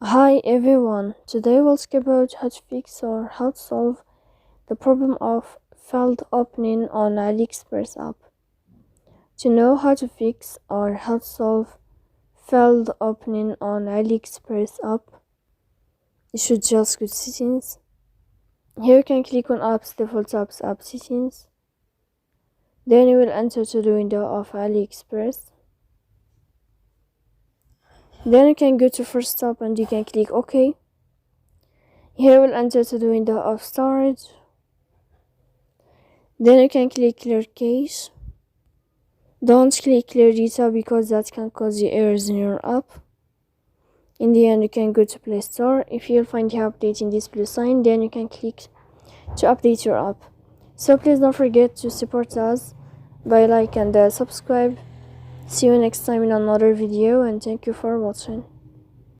Hi everyone, today we'll talk about how to fix or how to solve the problem of failed opening on AliExpress app. To know how to fix or how to solve failed opening on AliExpress app, you should just go to settings. Here you can click on apps, default apps, app settings. Then you will enter to the window of AliExpress. Then you can go to first stop and you can click OK. Here we'll enter to the window of storage. Then you can click clear cache. Don't click clear data because that can cause you errors in your app. In the end, you can go to Play Store. If you'll find the update in this blue sign, then you can click to update your app. So please don't forget to support us by like and subscribe. See you next time in another video, and thank you for watching.